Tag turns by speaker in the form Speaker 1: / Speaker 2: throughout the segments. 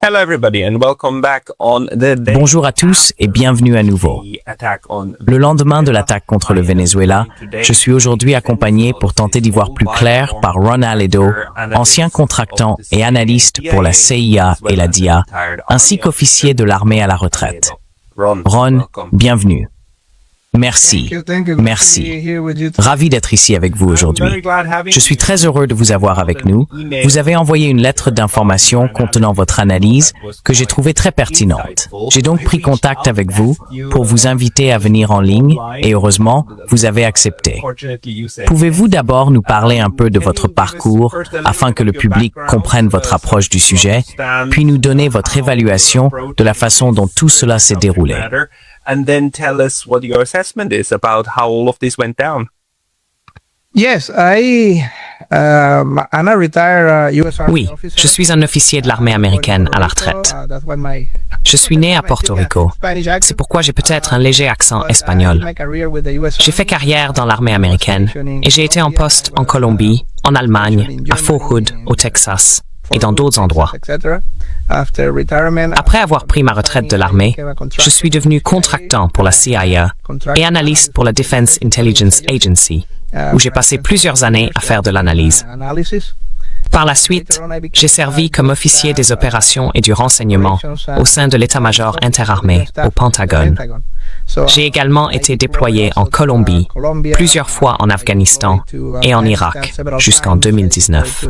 Speaker 1: Hello everybody and welcome back on the day.
Speaker 2: Bonjour à tous et bienvenue à nouveau. Le lendemain de l'attaque contre le Venezuela, je suis aujourd'hui accompagné pour tenter d'y voir plus clair par Ron Aledo, ancien contractant et analyste pour la CIA et la DIA, ainsi qu'officier de l'armée à la retraite. Ron, bienvenue. Merci. Ravi d'être ici avec vous aujourd'hui. Je suis très heureux de vous avoir avec nous. Vous avez envoyé une lettre d'information contenant votre analyse que j'ai trouvée très pertinente. J'ai donc pris contact avec vous pour vous inviter à venir en ligne et heureusement, vous avez accepté. Pouvez-vous d'abord nous parler un peu de votre parcours afin que le public comprenne votre approche du sujet, puis nous donner votre évaluation de la façon dont tout cela s'est déroulé?
Speaker 1: And then tell us what your assessment is about how all of this went down.
Speaker 3: Yes, I'm a retired US Army
Speaker 4: Oui,
Speaker 3: officer.
Speaker 4: je suis un officier de l'armée américaine à la retraite. Je suis né à Porto Rico. C'est pourquoi j'ai peut-être un léger accent espagnol. J'ai fait carrière dans l'armée américaine et j'ai été en poste en Colombie, en Allemagne, à Fort Hood, au Texas et dans d'autres endroits. Après avoir pris ma retraite de l'armée, je suis devenu contractant pour la CIA et analyste pour la Defense Intelligence Agency, où j'ai passé plusieurs années à faire de l'analyse. Par la suite, j'ai servi comme officier des opérations et du renseignement au sein de l'état-major interarmé au Pentagone. J'ai également été déployé en Colombie, plusieurs fois en Afghanistan et en Irak jusqu'en 2019.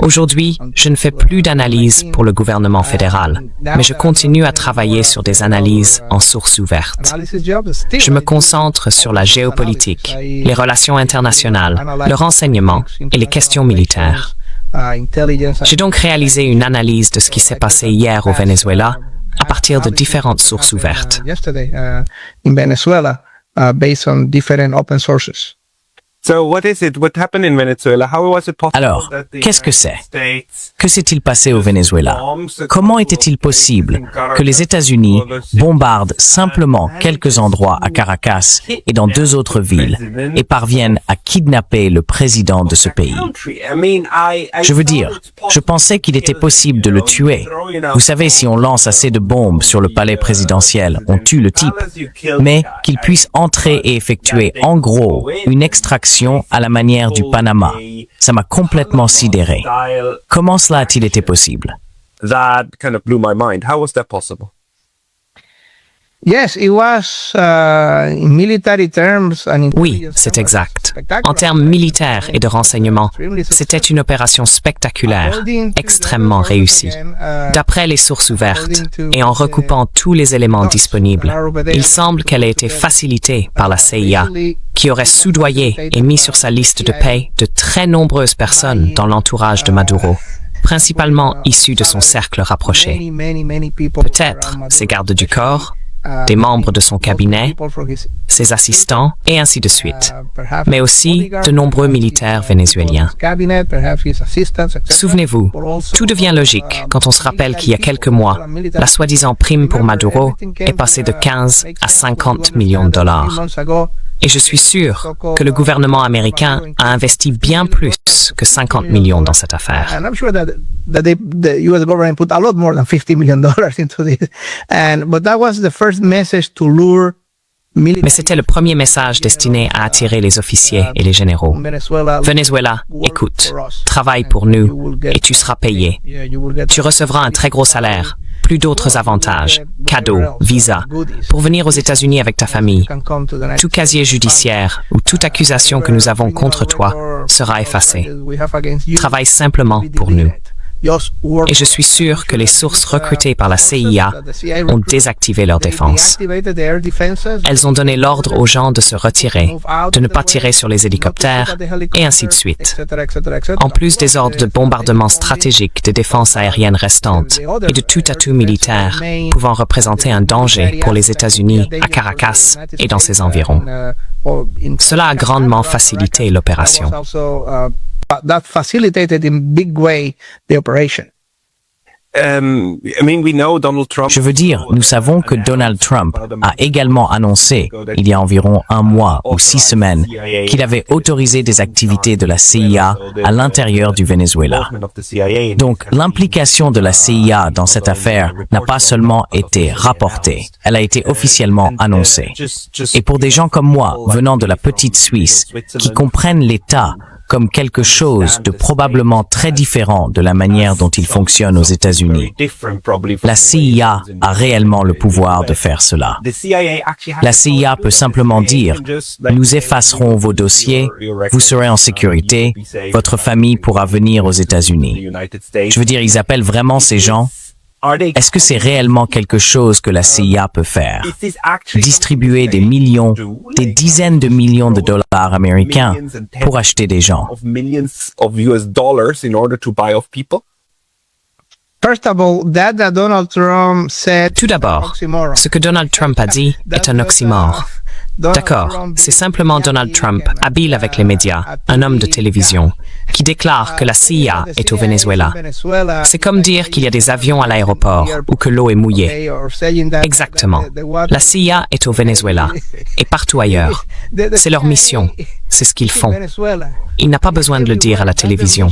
Speaker 4: Aujourd'hui, je ne fais plus d'analyse pour le gouvernement fédéral, mais je continue à travailler sur des analyses en source ouverte. Je me concentre sur la géopolitique, les relations internationales, le renseignement et les questions militaires. J'ai donc réalisé une analyse de ce qui s'est passé hier au Venezuela à partir de différentes sources ouvertes.
Speaker 1: So what is it? What happened in Venezuela? How was it possible?
Speaker 2: Alors,
Speaker 1: that the
Speaker 2: qu'est-ce que c'est?
Speaker 1: United States
Speaker 2: Que s'est-il passé au Venezuela? Comment était-il possible que les États-Unis bombardent simplement quelques endroits à Caracas et dans deux autres villes et parviennent à kidnapper le président de ce pays? Je veux dire, je pensais qu'il était possible de le tuer. Vous savez, si on lance assez de bombes sur le palais présidentiel, on tue le type. Mais qu'il puisse entrer et effectuer en gros une extraction à la manière du Panama, ça m'a complètement sidéré. Comment cela a-t-il été possible?
Speaker 1: That kind of blew my mind. How was that possible?
Speaker 3: Yes, it was in military terms and
Speaker 4: Oui, c'est exact. En termes militaires et de renseignement, c'était une opération spectaculaire, extrêmement réussie. D'après les sources ouvertes et en recoupant tous les éléments disponibles, il semble qu'elle ait été facilitée par la CIA, qui aurait soudoyé et mis sur sa liste de paix de très nombreuses personnes dans l'entourage de Maduro, principalement issues de son cercle rapproché. Peut-être ses gardes du corps, des membres de son cabinet, ses assistants, et ainsi de suite, mais aussi de nombreux militaires vénézuéliens. Souvenez-vous, tout devient logique quand on se rappelle qu'il y a quelques mois, la soi-disant prime pour Maduro est passée de 15 à 50 millions de dollars. Et je suis sûr que le gouvernement américain a investi bien plus que 50 millions dans cette affaire.
Speaker 3: And I'm sure that the U.S. government put a lot more than $50 million into this. But that was the first message to lure military.
Speaker 4: Mais c'était le premier message destiné à attirer les officiers et les généraux. Venezuela, écoute, travaille pour nous et tu seras payé. Tu recevras un très gros salaire, plus d'autres avantages, cadeaux, visas, pour venir aux États-Unis avec ta famille. Tout casier judiciaire ou toute accusation que nous avons contre toi sera effacé. Travaille simplement pour nous. Et je suis sûr que les sources recrutées par la CIA ont désactivé leur défense. Elles ont donné l'ordre aux gens de se retirer, de ne pas tirer sur les hélicoptères, et ainsi de suite. En plus des ordres de bombardement stratégique des défenses aériennes restantes et de tout atout militaire pouvant représenter un danger pour les États-Unis à Caracas et dans ses environs. Cela a grandement facilité l'opération.
Speaker 3: That facilitated in big way the operation.
Speaker 2: Je veux dire, nous savons que Donald Trump a également annoncé, il y a environ un mois ou 6 semaines, qu'il avait autorisé des activités de la CIA à l'intérieur du Venezuela. Donc, l'implication de la CIA dans cette affaire n'a pas seulement été rapportée, elle a été officiellement annoncée. Et pour des gens comme moi, venant de la petite Suisse, qui comprennent l'État comme quelque chose de probablement très différent de la manière dont il fonctionne aux États-Unis. La CIA a réellement le pouvoir de faire cela. La CIA peut simplement dire « Nous effacerons vos dossiers, vous serez en sécurité, votre famille pourra venir aux États-Unis. » Je veux dire, ils appellent vraiment ces gens. Est-ce que c'est réellement quelque chose que la CIA peut faire? Distribuer des millions, des dizaines de millions de dollars américains pour acheter des gens.
Speaker 4: Tout d'abord, ce que Donald Trump a dit est un oxymore. D'accord, c'est simplement Donald Trump, habile avec les médias, un homme de télévision, qui déclare que la CIA est au Venezuela. C'est comme dire qu'il y a des avions à l'aéroport ou que l'eau est mouillée. Exactement. La CIA est au Venezuela et partout ailleurs. C'est leur mission. C'est ce qu'ils font. Il n'a pas besoin de le dire à la télévision.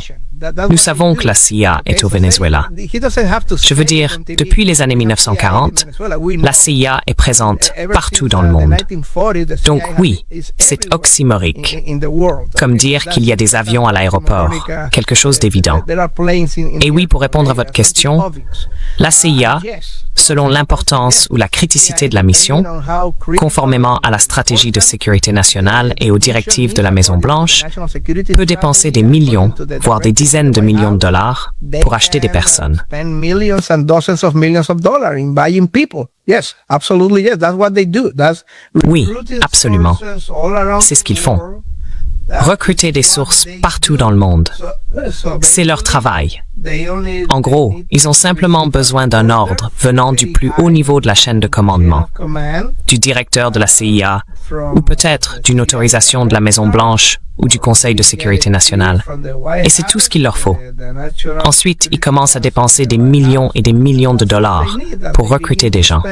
Speaker 4: Nous savons que la CIA est au Venezuela. Je veux dire, depuis les années 1940, la CIA est présente partout dans le monde. Donc oui, c'est oxymorique, comme dire qu'il y a des avions à l'aéroport, quelque chose d'évident. Et oui, pour répondre à votre question, la CIA, selon l'importance ou la criticité de la mission, conformément à la stratégie de sécurité nationale et aux directives de la Maison-Blanche, peut dépenser des millions, voire des dizaines de millions de dollars pour acheter des personnes. Oui, absolument. C'est ce qu'ils font. Recruter des sources partout dans le monde. C'est leur travail. En gros, ils ont simplement besoin d'un ordre venant du plus haut niveau de la chaîne de commandement, du directeur de la CIA, ou peut-être d'une autorisation de la Maison-Blanche ou du Conseil de sécurité nationale. Et c'est tout ce qu'il leur faut. Ensuite, ils commencent à dépenser des millions et des millions de dollars pour recruter des gens.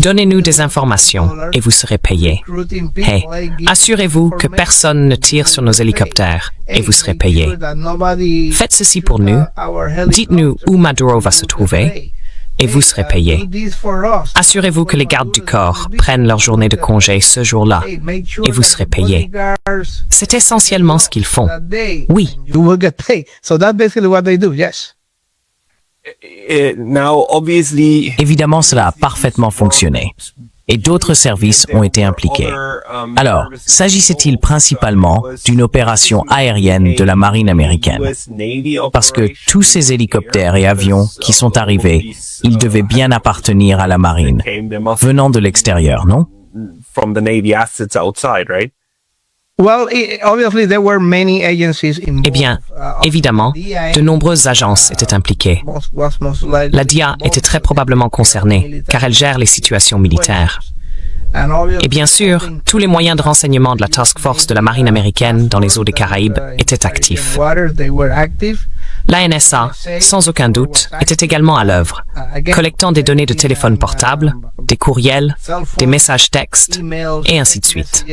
Speaker 4: Donnez-nous des informations et vous serez payés. Hey, assurez-vous que personne ne tire sur nos hélicoptères et vous serez payés. Faites ceci pour nous. Dites-nous où Maduro va se trouver et vous serez payés. Assurez-vous que les gardes du corps prennent leur journée de congé ce jour-là et vous serez payés. C'est essentiellement ce qu'ils font. Oui.
Speaker 2: Évidemment, cela a parfaitement fonctionné. Et d'autres services ont été impliqués. Alors, s'agissait-il principalement d'une opération aérienne de la marine américaine? Parce que tous ces hélicoptères et avions qui sont arrivés, ils devaient bien appartenir à la marine, venant de l'extérieur, non?
Speaker 4: Eh bien, évidemment, de nombreuses agences étaient impliquées. La DIA était très probablement concernée, car elle gère les situations militaires. Et bien sûr, tous les moyens de renseignement de la Task Force de la marine américaine dans les eaux des Caraïbes étaient actifs. La NSA, sans aucun doute, était également à l'œuvre, collectant des données de téléphone portable, des courriels, des messages textes, et ainsi de suite.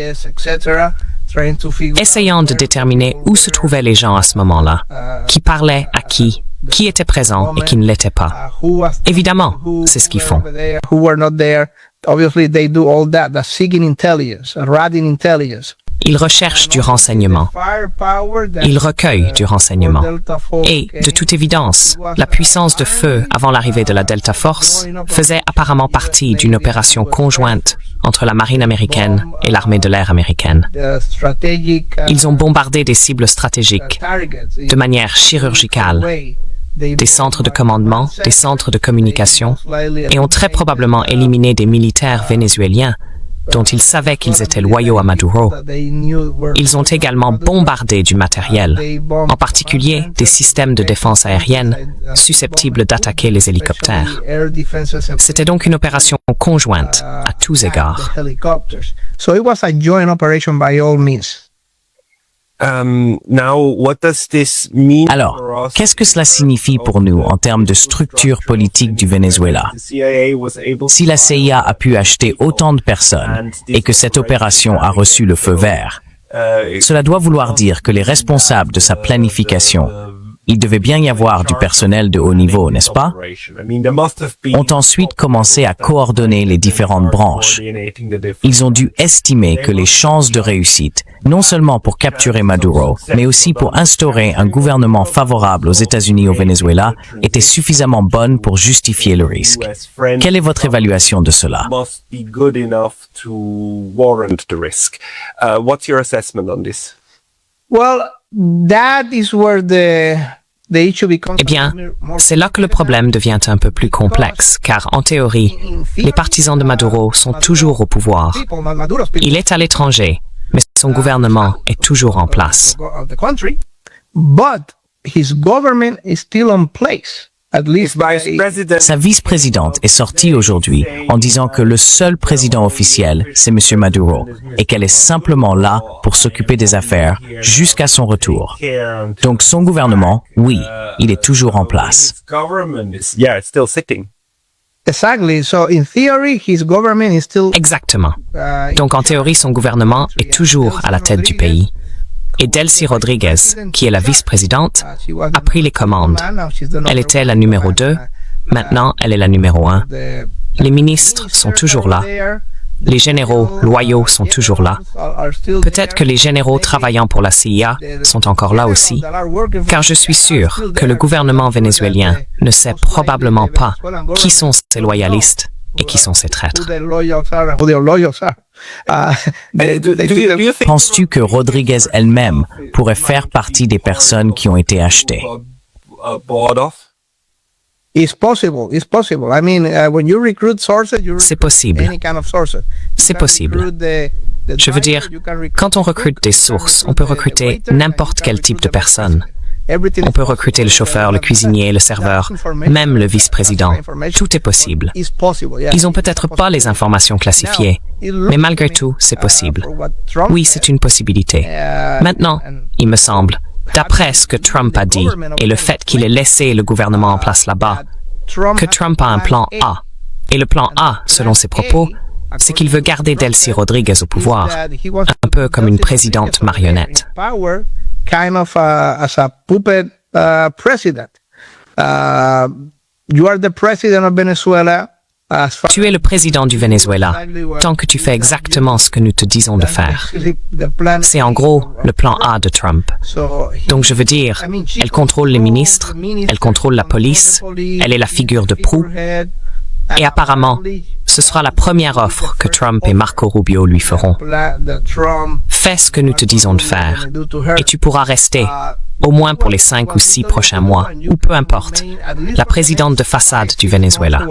Speaker 4: Essayant de déterminer où se trouvaient les gens à ce moment-là, qui parlaient à qui était présent et qui ne l'était pas. Évidemment, c'est ce qu'ils font. Ils recherchent du renseignement. Ils recueillent du renseignement. Et, de toute évidence, la puissance de feu avant l'arrivée de la Delta Force faisait apparemment partie d'une opération conjointe entre la marine américaine et l'armée de l'air américaine. Ils ont bombardé des cibles stratégiques de manière chirurgicale, des centres de commandement, des centres de communication, et ont très probablement éliminé des militaires vénézuéliens dont ils savaient qu'ils étaient loyaux à Maduro. Ils ont également bombardé du matériel, en particulier des systèmes de défense aérienne susceptibles d'attaquer les hélicoptères. C'était donc une opération conjointe à tous égards.
Speaker 2: Alors, qu'est-ce que cela signifie pour nous en termes de structure politique du Venezuela? Si la CIA a pu acheter autant de personnes et que cette opération a reçu le feu vert, cela doit vouloir dire que les responsables de sa planification, il devait bien y avoir du personnel de haut niveau, n'est-ce pas? Ont ensuite commencé à coordonner les différentes branches. Ils ont dû estimer que les chances de réussite, non seulement pour capturer Maduro, mais aussi pour instaurer un gouvernement favorable aux États-Unis au Venezuela, étaient suffisamment bonnes pour justifier le risque. Quelle est votre évaluation de cela?
Speaker 3: Well, that is where the issue becomes.
Speaker 4: Eh bien, c'est là que le problème devient un peu plus complexe, car en théorie, les partisans de Maduro sont toujours au pouvoir. Il est à l'étranger, mais son gouvernement est toujours en place.
Speaker 3: But his government is still in place. At least
Speaker 2: Sa vice-présidente est sortie aujourd'hui en disant que le seul président officiel, c'est M. Maduro, et qu'elle est simplement là pour s'occuper des affaires jusqu'à son retour. Donc son gouvernement, oui, il est toujours en place.
Speaker 3: Exactly. So in theory, his government is still.
Speaker 4: Exactement. Donc en théorie, son gouvernement est toujours à la tête du pays. Et Delcy Rodriguez, qui est la vice-présidente, a pris les commandes. Elle était la numéro 2, maintenant elle est la numéro 1. Les ministres sont toujours là. Les généraux loyaux sont toujours là. Peut-être que les généraux travaillant pour la CIA sont encore là aussi, car je suis sûr que le gouvernement vénézuélien ne sait probablement pas qui sont ces loyalistes et qui sont ces traîtres.
Speaker 2: Penses-tu que Rodriguez elle-même pourrait faire partie des personnes qui ont été achetées?
Speaker 4: C'est possible. C'est possible. Je veux dire, quand on recrute des sources, on peut recruter n'importe quel type de personne. On peut recruter le chauffeur, le cuisinier, le serveur, même le vice-président. Tout est possible. Ils ont peut-être pas les informations classifiées, mais malgré tout, c'est possible. Oui, c'est une possibilité. Maintenant, il me semble, d'après ce que Trump a dit et le fait qu'il ait laissé le gouvernement en place là-bas, que Trump a un plan A. Et le plan A, selon ses propos, c'est qu'il veut garder Delcy Rodriguez au pouvoir, un peu comme une présidente marionnette.
Speaker 3: Kind of as a puppet president. You are the president of Venezuela.
Speaker 4: Tu es le président du Venezuela, tant que tu fais exactement ce que nous te disons de faire. C'est en gros le plan A de Trump. Donc je veux dire, elle contrôle les ministres, elle contrôle la police, elle est la figure de proue. Et apparemment, ce sera la première offre que Trump et Marco Rubio lui feront. Fais ce que nous te disons de faire, et tu pourras rester, au moins pour les 5 ou 6 prochains mois, ou peu importe, la présidente de façade du Venezuela.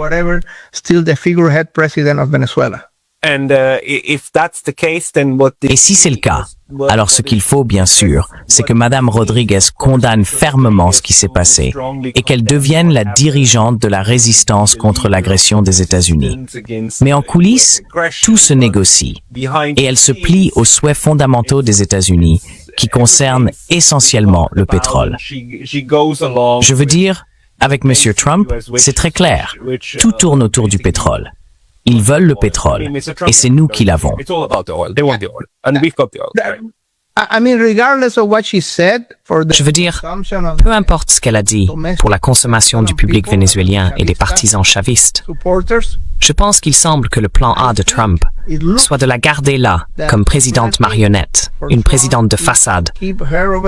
Speaker 2: Et si c'est le cas, alors ce qu'il faut, bien sûr, c'est que Madame Rodriguez condamne fermement ce qui s'est passé et qu'elle devienne la dirigeante de la résistance contre l'agression des États-Unis. Mais en coulisses, tout se négocie et elle se plie aux souhaits fondamentaux des États-Unis qui concernent essentiellement le pétrole. Je veux dire, avec M. Trump, c'est très clair. Tout tourne autour du pétrole. Ils veulent le pétrole, et c'est nous qui l'avons.
Speaker 4: Je veux dire, peu importe ce qu'elle a dit pour la consommation du public vénézuélien et des partisans chavistes, je pense qu'il semble que le plan A de Trump soit de la garder là, comme présidente marionnette, une présidente de façade,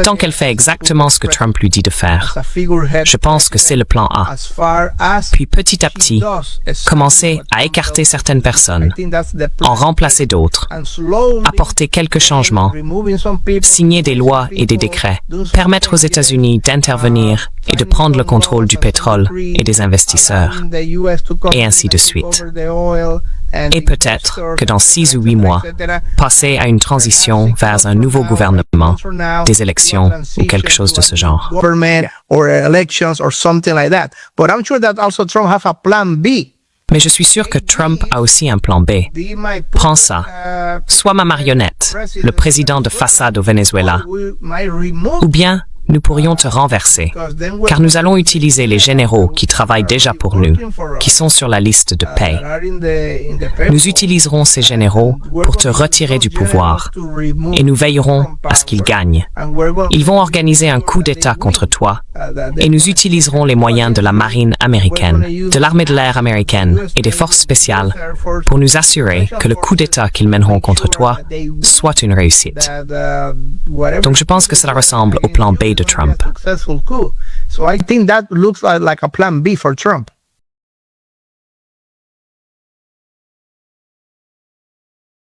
Speaker 4: tant qu'elle fait exactement ce que Trump lui dit de faire. Je pense que c'est le plan A. Puis petit à petit, commencer à écarter certaines personnes, en remplacer d'autres, apporter quelques changements, signer des lois et des décrets, permettre aux États-Unis d'intervenir et de prendre le contrôle du pétrole et des investisseurs, et ainsi de suite. Et peut-être que dans 6 ou 8 mois, passer à une transition vers un nouveau gouvernement, des élections ou quelque chose de ce genre. Mais je suis sûr que Trump a aussi un plan B. Prends ça. Sois ma marionnette, le président de façade au Venezuela. Ou bien, nous pourrions te renverser, car nous allons utiliser les généraux qui travaillent déjà pour nous, qui sont sur la liste de paix. Nous utiliserons ces généraux pour te retirer du pouvoir, et nous veillerons à ce qu'ils gagnent. Ils vont organiser un coup d'État contre toi, et nous utiliserons les moyens de la marine américaine, de l'armée de l'air américaine et des forces spéciales pour nous assurer que le coup d'État qu'ils mèneront contre toi soit une réussite. Donc je pense que cela ressemble au plan B de Trump.
Speaker 3: So I think that looks like a plan B for Trump.